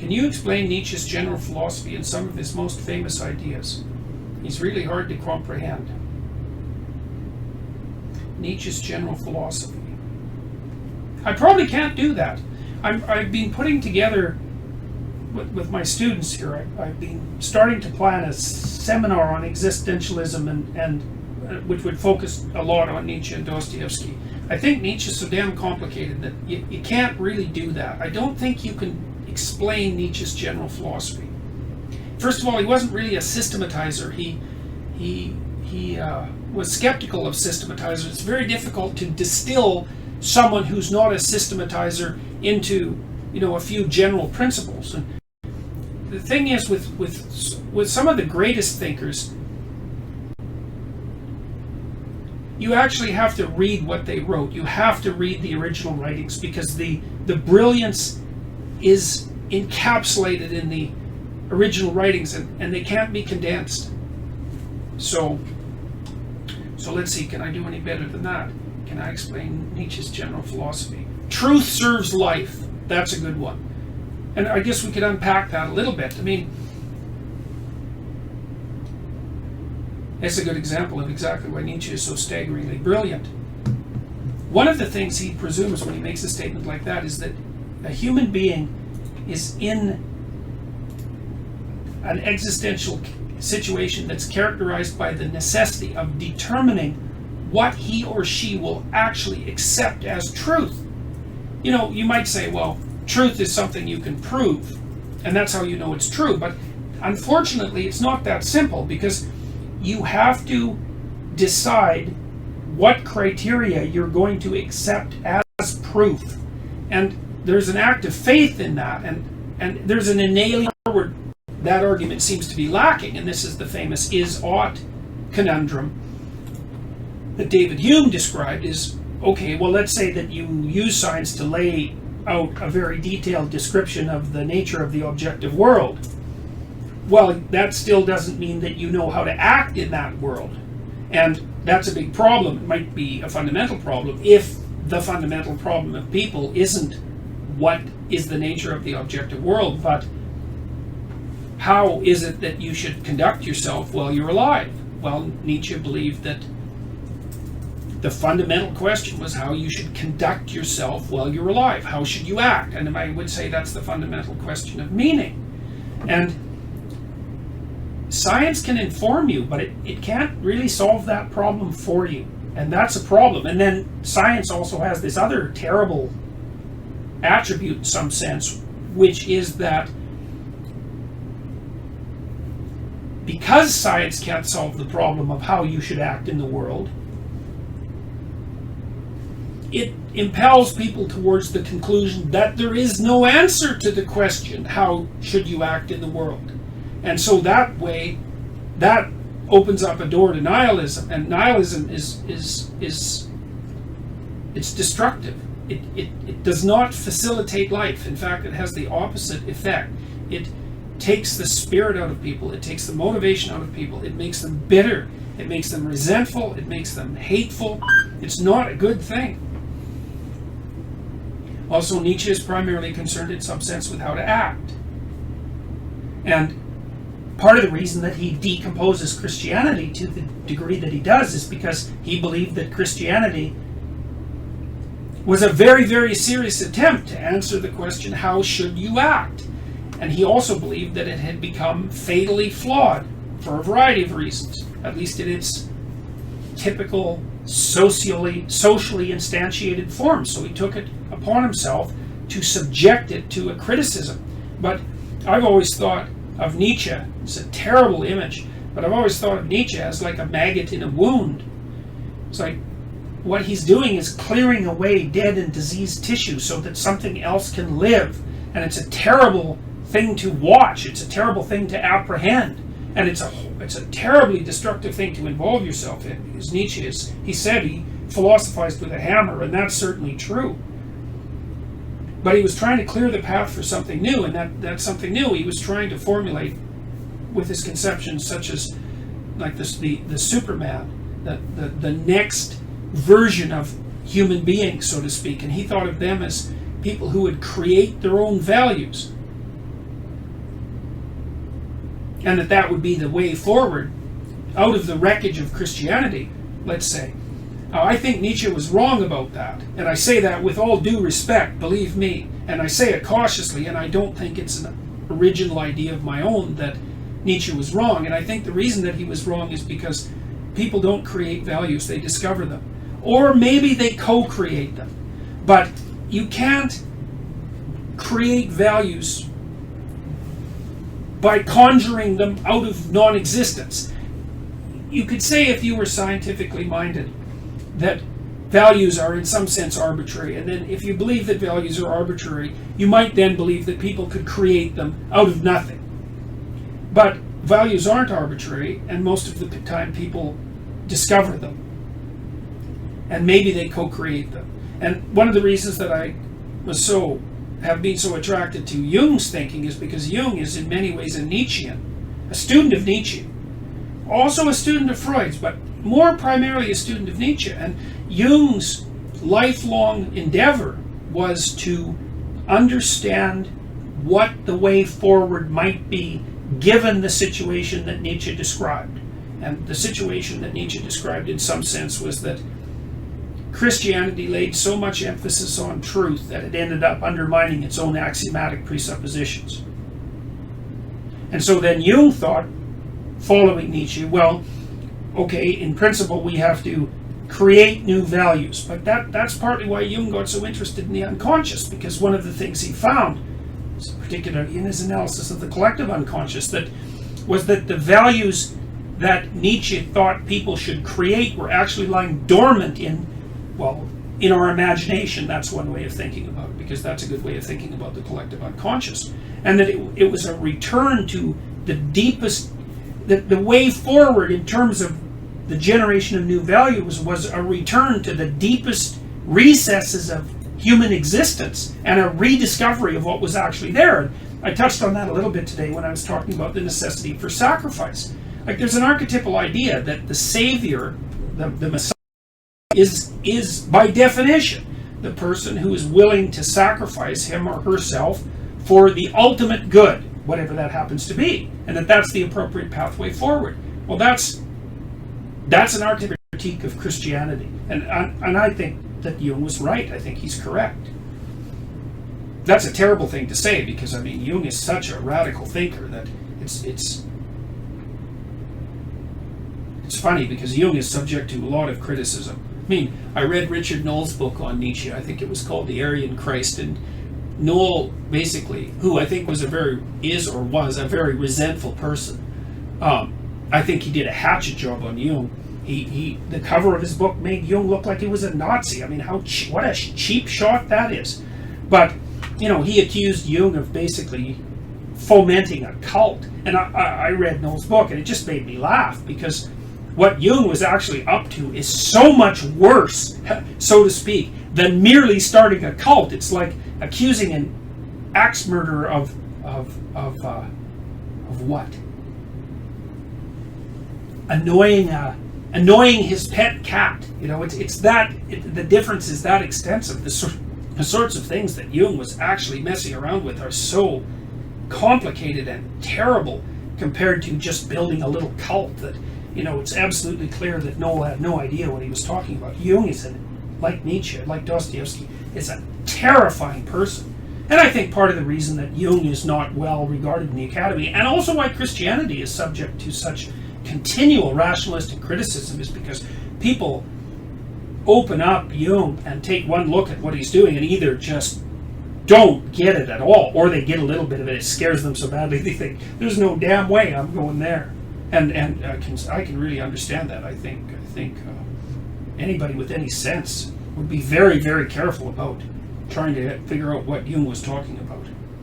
Can you explain Nietzsche's general philosophy and some of his most famous ideas? He's really hard to comprehend. Nietzsche's general philosophy. I probably can't do that. I've been putting together, with my students here, I've been starting to plan a seminar on existentialism and which would focus a lot on Nietzsche and Dostoevsky. I think Nietzsche's so damn complicated that you can't really do that. I don't think you can explain Nietzsche's general philosophy. First of all, he wasn't really a systematizer. He was skeptical of systematizers. It's very difficult to distill someone who's not a systematizer into, a few general principles. And the thing is, with some of the greatest thinkers, you actually have to read what they wrote. You have to read the original writings, because the brilliance is encapsulated in the original writings, and they can't be condensed. So let's see, can I do any better than that? Can I explain Nietzsche's general philosophy? Truth serves life. That's a good one. And I guess we could unpack that a little bit. I mean, it's a good example of exactly why Nietzsche is so staggeringly brilliant. One of the things he presumes when he makes a statement like that is that a human being is in an existential situation that's characterized by the necessity of determining what he or she will actually accept as truth. You might say, well, truth is something you can prove, and that's how you know it's true. But unfortunately, it's not that simple, because you have to decide what criteria you're going to accept as proof. And there's an act of faith in that, and there's an inalienable forward. That argument seems to be lacking, and this is the famous is-ought conundrum that David Hume described. Is, okay, well, let's say that you use science to lay out a very detailed description of the nature of the objective world. Well, that still doesn't mean that you know how to act in that world. And that's a big problem. It might be a fundamental problem if the fundamental problem of people isn't what is the nature of the objective world, but how is it that you should conduct yourself while you're alive? Well, Nietzsche believed that the fundamental question was how you should conduct yourself while you're alive. How should you act? And I would say that's the fundamental question of meaning. And science can inform you, but it can't really solve that problem for you. And that's a problem. And then science also has this other terrible attribute in some sense, which is that because science can't solve the problem of how you should act in the world, it impels people towards the conclusion that there is no answer to the question, how should you act in the world? And so that way, that opens up a door to nihilism, and nihilism is it's destructive. It does not facilitate life. In fact, it has the opposite effect. It takes the spirit out of people. It takes the motivation out of people. It makes them bitter. It makes them resentful. It makes them hateful. It's not a good thing. Also, Nietzsche is primarily concerned in some sense with how to act. And part of the reason that he decomposes Christianity to the degree that he does is because he believed that Christianity was a very, very serious attempt to answer the question, how should you act? And he also believed that it had become fatally flawed for a variety of reasons, at least in its typical socially instantiated form. So he took it upon himself to subject it to a criticism. But I've always thought of Nietzsche, it's a terrible image, but I've always thought of Nietzsche as like a maggot in a wound. It's like what he's doing is clearing away dead and diseased tissue so that something else can live. And it's a terrible thing to watch. It's a terrible thing to apprehend. And it's a terribly destructive thing to involve yourself in, because Nietzsche he said he philosophized with a hammer, and that's certainly true. But he was trying to clear the path for something new, and that something new he was trying to formulate with his conceptions such as like the Superman, the next version of human beings, so to speak. And he thought of them as people who would create their own values. and that would be the way forward out of the wreckage of Christianity, let's say. I think Nietzsche was wrong about that, and I say that with all due respect, believe me, and I say it cautiously, and I don't think it's an original idea of my own that Nietzsche was wrong. And I think the reason that he was wrong is because people don't create values, they discover them. Or maybe they co-create them. But you can't create values by conjuring them out of non-existence. You could say, if you were scientifically minded, that values are in some sense arbitrary, and then if you believe that values are arbitrary, you might then believe that people could create them out of nothing. But values aren't arbitrary, and most of the time people discover them, and maybe they co-create them. And one of the reasons that I have been so attracted to Jung's thinking is because Jung is in many ways a Nietzschean, a student of Nietzsche, also a student of Freud's, but more primarily a student of Nietzsche. And Jung's lifelong endeavor was to understand what the way forward might be given the situation that Nietzsche described. And the situation that Nietzsche described in some sense was that Christianity laid so much emphasis on truth that it ended up undermining its own axiomatic presuppositions. And so then Jung thought, following Nietzsche, well, okay, in principle we have to create new values. But that's partly why Jung got so interested in the unconscious, because one of the things he found, particularly in his analysis of the collective unconscious, was that the values that Nietzsche thought people should create were actually lying dormant in our imagination. That's one way of thinking about it, because that's a good way of thinking about the collective unconscious. And that it was a return to the deepest, the way forward in terms of the generation of new values was a return to the deepest recesses of human existence and a rediscovery of what was actually there. And I touched on that a little bit today when I was talking about the necessity for sacrifice. Like, there's an archetypal idea that the Savior, the Messiah, is by definition the person who is willing to sacrifice him or herself for the ultimate good, whatever that happens to be, and that's the appropriate pathway forward. Well, that's an archetypal critique of Christianity, and I think that Jung was right. I think he's correct. That's a terrible thing to say, because I mean Jung is such a radical thinker that it's funny, because Jung is subject to a lot of criticism. I mean, I read Richard Knoll's book on Nietzsche. I think it was called The Aryan Christ, and Knoll, basically, who I think was a very resentful person. I think he did a hatchet job on Jung. The cover of his book made Jung look like he was a Nazi. I mean, what a cheap shot that is. But he accused Jung of basically fomenting a cult. And I read Knoll's book, and it just made me laugh, because what Jung was actually up to is so much worse, so to speak, than merely starting a cult. It's like accusing an axe murderer of what? Annoying his pet cat. The difference is that extensive. The sorts of things that Jung was actually messing around with are so complicated and terrible compared to just building a little cult that, it's absolutely clear that Knoll had no idea what he was talking about. Jung is, like Nietzsche, like Dostoevsky, is a terrifying person. And I think part of the reason that Jung is not well regarded in the academy, and also why Christianity is subject to such continual rationalistic criticism, is because people open up Jung and take one look at what he's doing and either just don't get it at all, or they get a little bit of it. It scares them so badly they think, there's no damn way I'm going there. And I can really understand that. I think anybody with any sense would be very, very careful about trying to figure out what Jung was talking about.